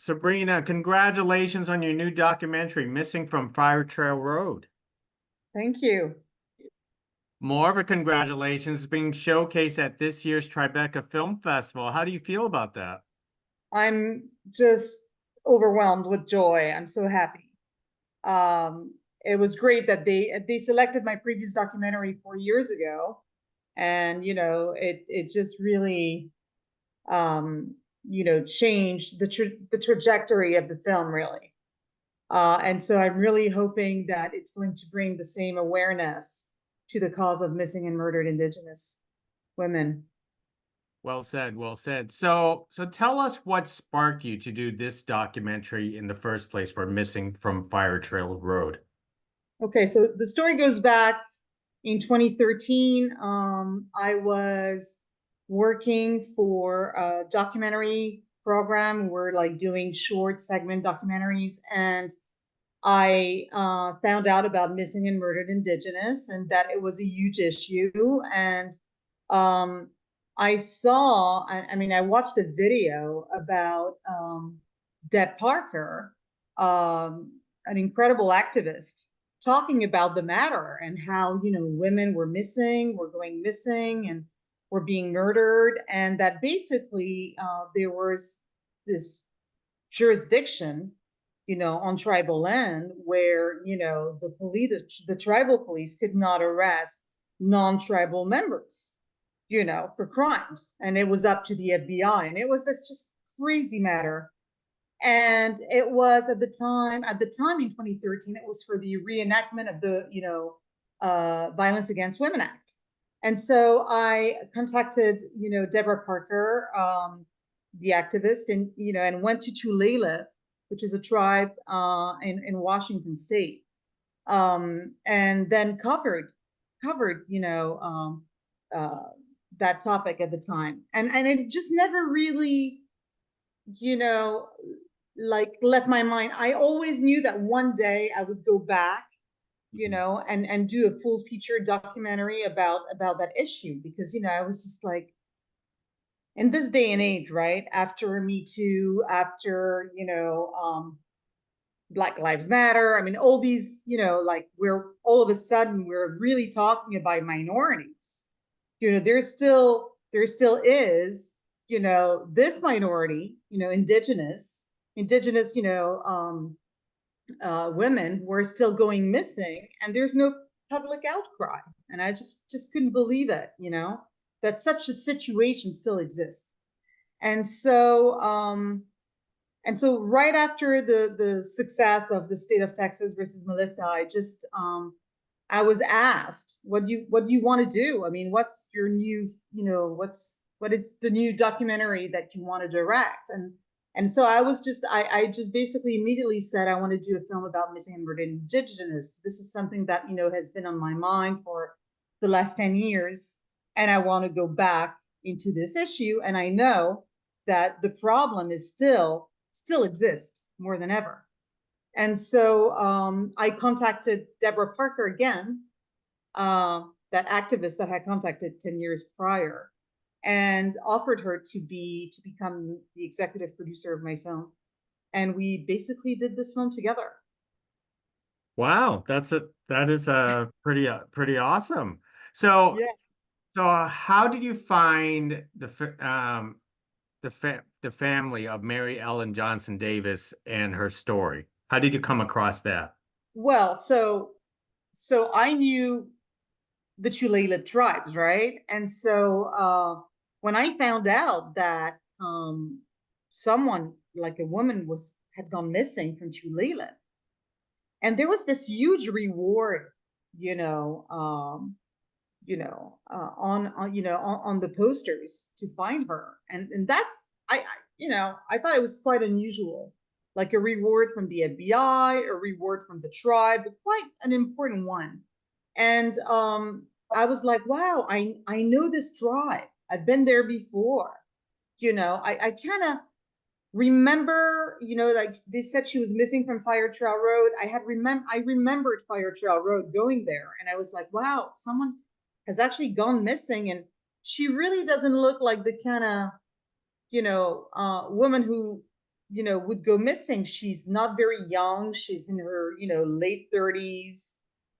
Sabrina, congratulations on your new documentary, Missing from Fire Trail Road. Thank you. More of a congratulations is being showcased at this year's Tribeca Film Festival. How do you feel about that? I'm just overwhelmed with joy. I'm so happy. It was great that they selected my previous documentary 4 years ago, and it just really changed the trajectory of the film really. And so I'm really hoping that it's going to bring the same awareness to the cause of missing and murdered Indigenous women. Well said, well said. So tell us what sparked you to do this documentary in the first place for Missing from Fire Trail Road. Okay, so the story goes back in 2013. I was working for a documentary program. We're like doing short segment documentaries, and I found out about missing and murdered Indigenous and that it was a huge issue. And I saw, I watched a video about Deb Parker, an incredible activist, talking about the matter and how, women were missing, were going missing, and were being murdered. And that basically there was this jurisdiction on tribal land where, the police, the tribal police could not arrest non-tribal members, for crimes. And it was up to the FBI. And it was this just crazy matter. And it was at the time in 2013, it was for the reenactment of the, Violence Against Women Act. And so I contacted, Deborah Parker, the activist, and went to Tulalip, which is a tribe in Washington State, and then covered that topic at the time, and it just never really like left my mind. I always knew that one day I would go back, and do a full feature documentary about that issue, because I was just like, in this day and age, right after Me Too, after Black Lives Matter. I mean, all these, like, we're all of a sudden we're really talking about minorities. There still is, this minority, indigenous, women who are still going missing, and there's no public outcry. And I just couldn't believe it, that such a situation still exists. And so right after the success of the state of Texas versus Melissa, I was asked, what do you want to do? I mean, what's your new, what is the new documentary that you want to direct? And so I just basically immediately said, I want to do a film about missing and murdered Indigenous. This is something that, has been on my mind for the last 10 years. And I want to go back into this issue. And I know that the problem is still exists more than ever. And so I contacted Deborah Parker again, that activist that I contacted 10 years prior, and offered her to become the executive producer of my film. And we basically did this film together. Wow, that is pretty awesome. So Yeah. so how did you find the family of Mary Ellen Johnson Davis and her story? How did you come across that? Well, so I knew the Tulalip tribes, right? And so when I found out that someone, like a woman, had gone missing from Tulalip, and there was this huge reward, on the posters to find her, and that's I thought it was quite unusual, like a reward from the FBI, a reward from the tribe, quite an important one. And I was like, wow, I know this tribe. I've been there before. I kind of remember, like they said she was missing from Fire Trail Road. I remembered Fire Trail Road going there, and I was like, wow, someone has actually gone missing, and she really doesn't look like the kind of woman who would go missing. She's not very young. She's in her, late 30s,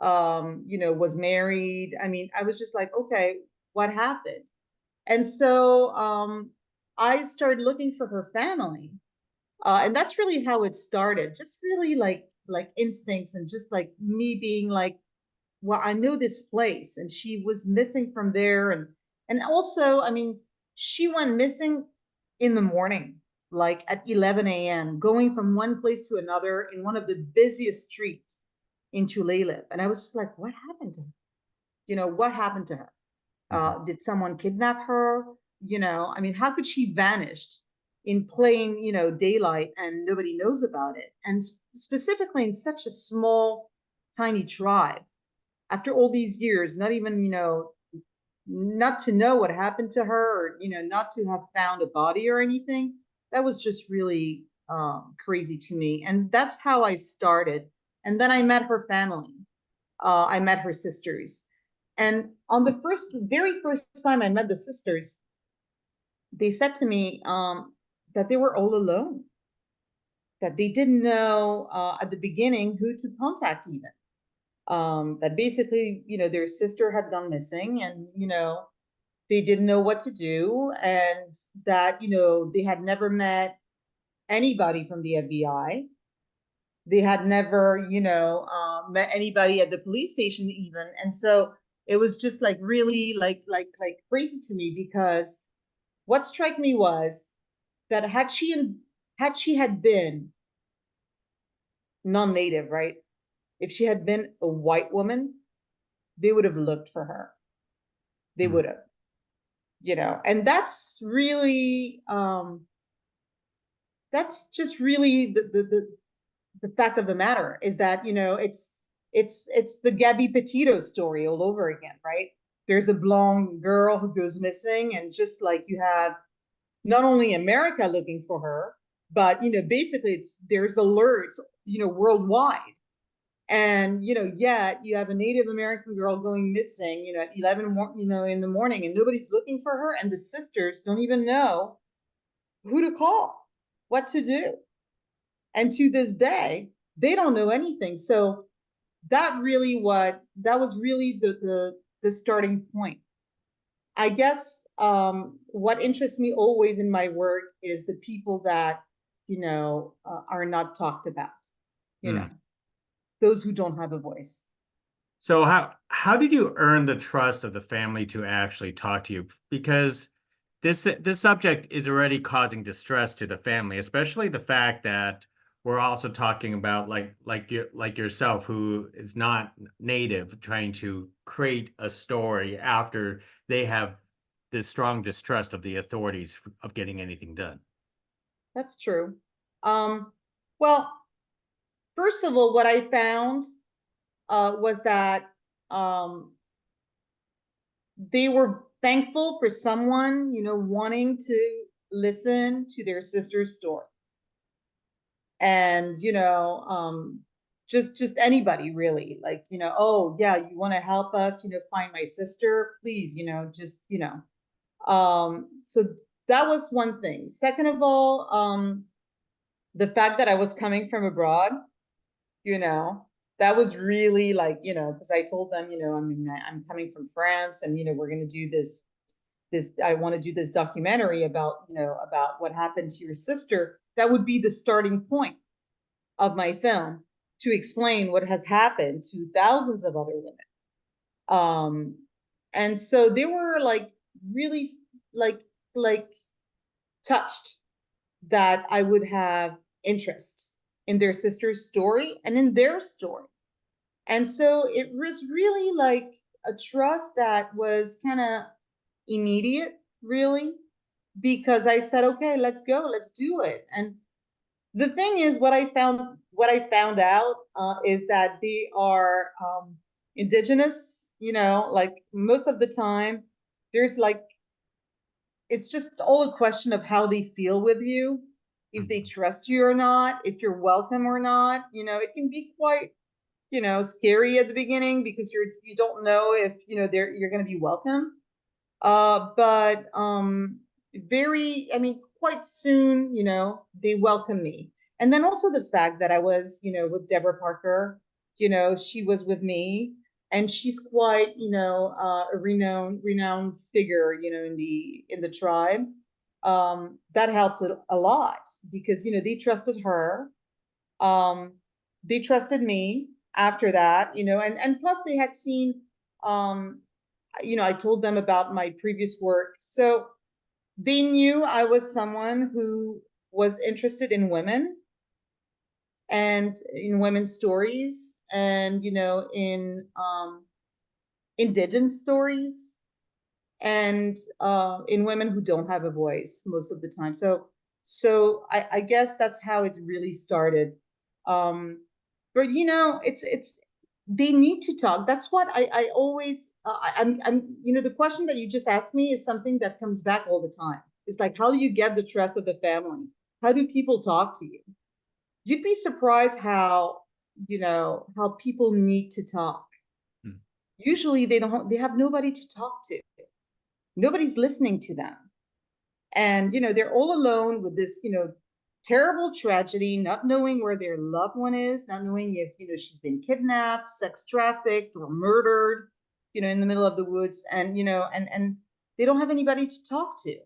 was married. I mean, I was just like, okay, what happened? And so I started looking for her family. And that's really how it started. Just really like instincts and just like me being like, well, I know this place, and she was missing from there, and also, I mean, she went missing in the morning, like at 11 a.m., going from one place to another in one of the busiest streets in Tulelip. And I was just like, what happened to her? What happened to her? Mhm. Did someone kidnap her? I mean, how could she vanished in plain, daylight and nobody knows about it? And specifically in such a small, tiny tribe after all these years, not even, not to know what happened to her, or, not to have found a body or anything. That was just really crazy to me. And that's how I started. And then I met her family. I met her sisters. And on the very first time I met the sisters, they said to me that they were all alone, that they didn't know at the beginning who to contact even. That basically, their sister had gone missing, and, they didn't know what to do, and that, they had never met anybody from the FBI. They had never, met anybody at the police station even. And so it was just like really like crazy to me, because what struck me was that had been non-native, right? If she had been a white woman, they would have looked for her. They Mhm. would have, and that's just really the fact of the matter, is that, it's the Gabby Petito story all over again, right? There's a blonde girl who goes missing, and just like you have not only America looking for her, but, basically there's alerts, worldwide. And, yet you have a Native American girl going missing, at 11, in the morning, and nobody's looking for her. And the sisters don't even know who to call, what to do. And to this day, they don't know anything. So that was really the starting point. I guess what interests me always in my work is the people that, are not talked about, you know, Mm. those who don't have a voice. So how did you earn the trust of the family to actually talk to you? Because this subject is already causing distress to the family, especially the fact that we're also talking about like yourself, who is not native, trying to create a story after they have this strong distrust of the authorities of getting anything done. That's true. Um, well, first of all, what I found was that they were thankful for someone, wanting to listen to their sister's story. And, just anybody really, like, oh yeah, you want to help us, find my sister, please, just, so that was one thing. Second of all, the fact that I was coming from abroad, you know, that was really like, because I told them, I mean, I'm coming from France, and, we're going to do I want to do this documentary about, about what happened to your sister. That would be the starting point of my film, to explain what has happened to thousands of other women. Um, and so they were like really like like touched that I would have interest in their sister's story and in their story. And so it was really like a trust that was kind of immediate, really, because I said, okay, let's go, let's do it. And the thing is, what I found out is that they are indigenous. Like most of the time, there's like, it's just all a question of how they feel with you, if they Mhm. trust you or not, if you're welcome or not. It can be quite, scary at the beginning, because you don't know if, you're going to be welcome. But very, I mean, quite soon, they welcomed me. And then also the fact that I was, with Deborah Parker, she was with me, and she's quite, a renowned figure, in the tribe. That helped a lot because, they trusted her. Um, they trusted me after that, and plus they had seen, um, I told them about my previous work. So they knew I was someone who was interested in women and in women's stories and, in indigenous stories and in women who don't have a voice most of the time. So I guess that's how it really started. But it's they need to talk. That's what I always I'm the question that you just asked me is something that comes back all the time. It's like, how do you get the trust of the family? How do people talk to you? You'd be surprised how people need to talk. Hmm. Usually they have nobody to talk to. Nobody's listening to them. And they're all alone with this terrible tragedy, not knowing where their loved one is, not knowing if she's been kidnapped, sex trafficked, or murdered, in the middle of the woods. And and they don't have anybody to talk to.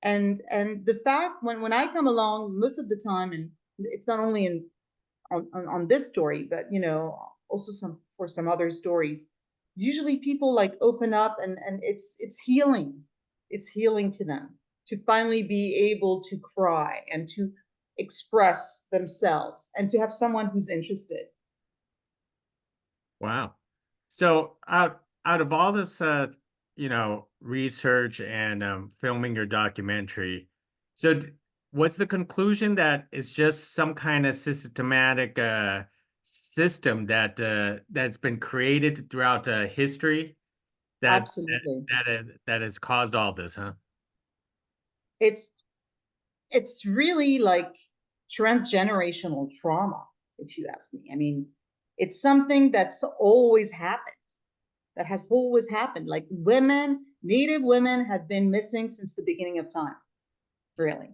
And the fact, when I come along most of the time, and it's not only on this story, but also for some other stories, usually people like open up, and it's healing. It's healing to them to finally be able to cry and to express themselves and to have someone who's interested. Wow. So out of all this, research and filming your documentary, so what's the conclusion that it's just some kind of systematic system that that's been created throughout history that Absolutely. that has caused all this, huh? it's it's really like transgenerational trauma, if you ask me. I mean, it's something that's always happened, that has always happened. Like, native women have been missing since the beginning of time, really.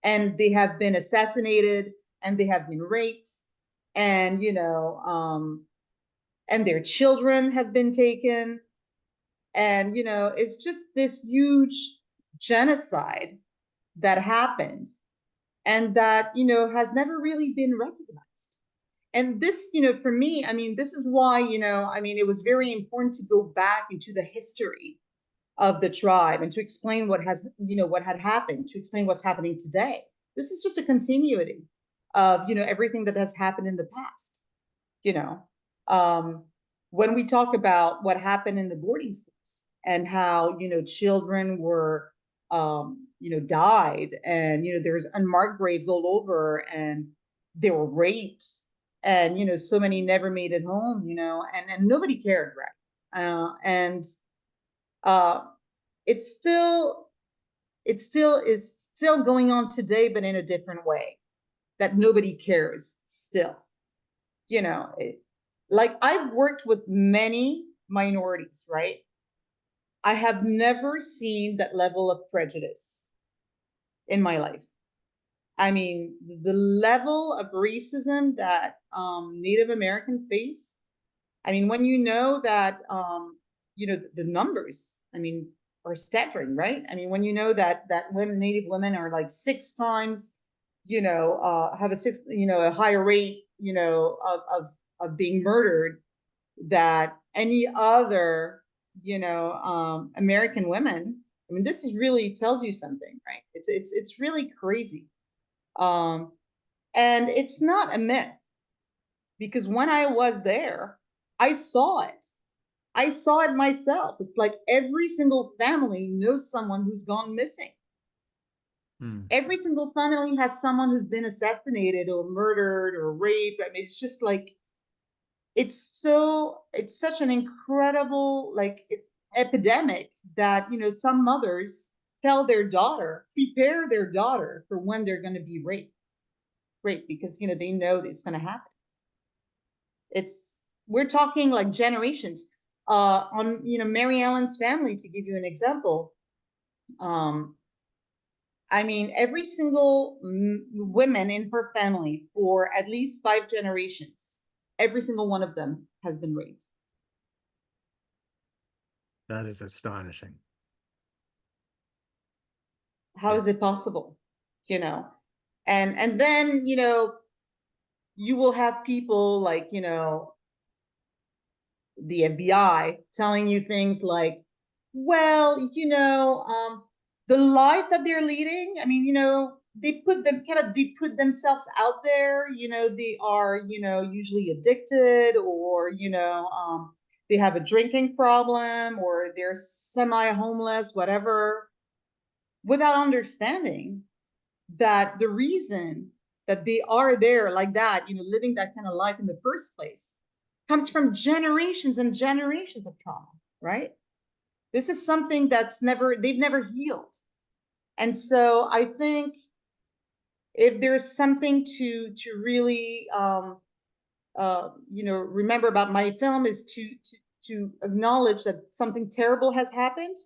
And they have been assassinated, and they have been raped, and and their children have been taken. And it's just this huge genocide that happened, and that has never really been recognized. And this, for me, I mean, this is why, I mean, it was very important to go back into the history of the tribe and to explain what had happened, to explain what's happening today. This is just a continuity of everything that has happened in the past. you know um when we talk about what happened in the boarding schools and how children were died, and there's unmarked graves all over, and they were raped, and so many never made it home, and nobody cared, right? And uh it's still is still going on today, but in a different way, that nobody cares still. Like, I've worked with many minorities, right? I have never seen that level of prejudice in my life. I mean, the level of racism that Native Americans face. I mean, when that the numbers, I mean, are staggering, right? I mean, when that Native women are like six times, have a higher rate, of being murdered that any other, American women. I mean, this is really tells you something, right? It's really crazy. Um, and it's not a myth, because when I was there, I saw it. I saw it myself. It's like every single family knows someone who's gone missing. Hmm. Every single family has someone who's been assassinated or murdered or raped. I mean, it's just like, it's such an incredible, like, epidemic that some mothers prepare their daughter for when they're going to be raped, because they know that it's going to happen. We're talking like generations. On Mary Ellen's family, to give you an example, um I mean, every single woman in her family for at least 5 generations, every single one of them has been raped. That is astonishing. How Yeah. is it possible? You know, and then, you know, you will have people like, you know, the FBI telling you things like, well, you know, the life that they're leading, I mean, you know, they put themselves out there, you know, they are, you know, usually addicted, or, you know, they have a drinking problem, or they're semi-homeless, whatever, without understanding that the reason that they are there like that, you know, living that kind of life in the first place, comes from generations and generations of trauma, right? This is something they've never healed. And so I think if there's something to really, you know, remember about my film, is to acknowledge that something terrible has happened.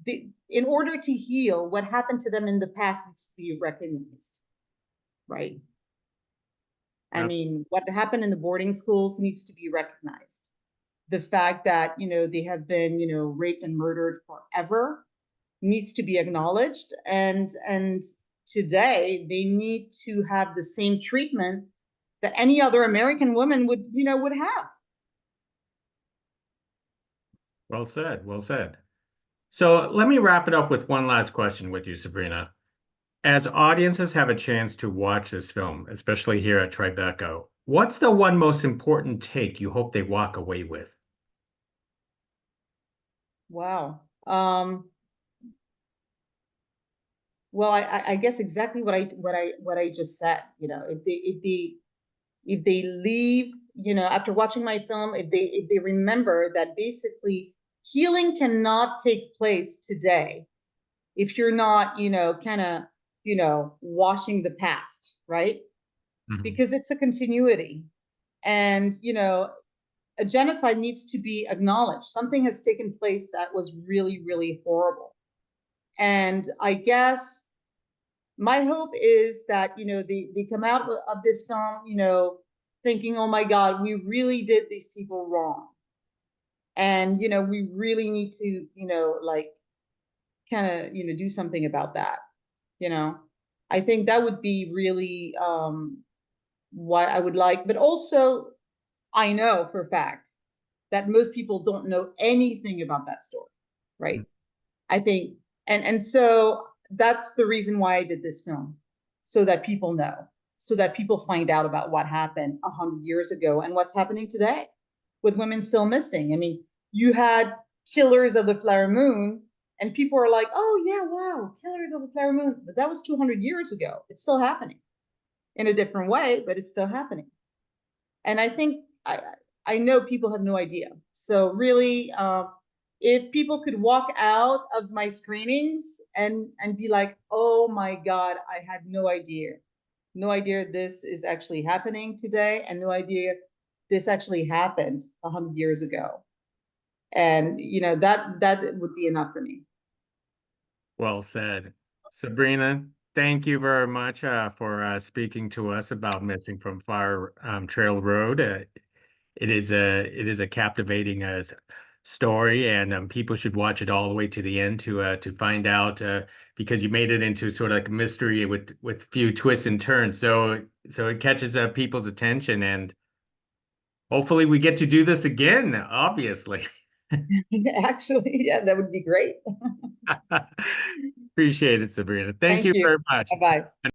In order to heal, what happened to them in the past needs to be recognized, right? I Uh, mean, what happened in the boarding schools needs to be recognized. The fact that, you know, they have been, you know, raped and murdered forever needs to be acknowledged. And today they need to have the same treatment that any other American woman would, you know, would have. well said. Well said. So let me wrap it up with one last question with you, Sabrina. As audiences have a chance to watch this film, especially here at Tribeca, what's the one most important take you hope they walk away with? Wow. Well, I guess exactly what I just said. You know, if they leave, you know, after watching my film, if they remember that basically healing cannot take place today if you're not, you know, kind of, you know, washing the past, right? Mhm. Because it's a continuity. And, you know, a genocide needs to be acknowledged. Something has taken place that was really, really horrible. And I guess my hope is that, you know, they come out of this film, you know, thinking, oh my God, we really did these people wrong. And, you know, we really need to, you know, like kind of, you know, do something about that. You know, I think that would be really what I would like. But also, I know for a fact that most people don't know anything about that story, right? I think, and so that's the reason why I did this film, so that people know, so that people find out about what happened 100 years ago and what's happening today with women still missing. I mean, you had Killers of the Flower Moon, and people are like, "Oh yeah, wow, Killers of the Flower Moon," but that was 200 years ago. It's still happening in a different way, but it's still happening. And I think I know people have no idea. So really, if people could walk out of my screenings and be like, "Oh my God, I had no idea this is actually happening today, and no idea this actually happened 100 years ago," and you know that would be enough for me. Well said. Sabrina, thank you very much for speaking to us about Missing from Fire Trail Road. It is a captivating story, and people should watch it all the way to the end to find out because you made it into sort of like a mystery with few twists and turns. So it catches people's attention, and hopefully we get to do this again, obviously. Actually, yeah, that would be great. Appreciate it, Sabrina. Thank Thank you you. very much. Bye bye.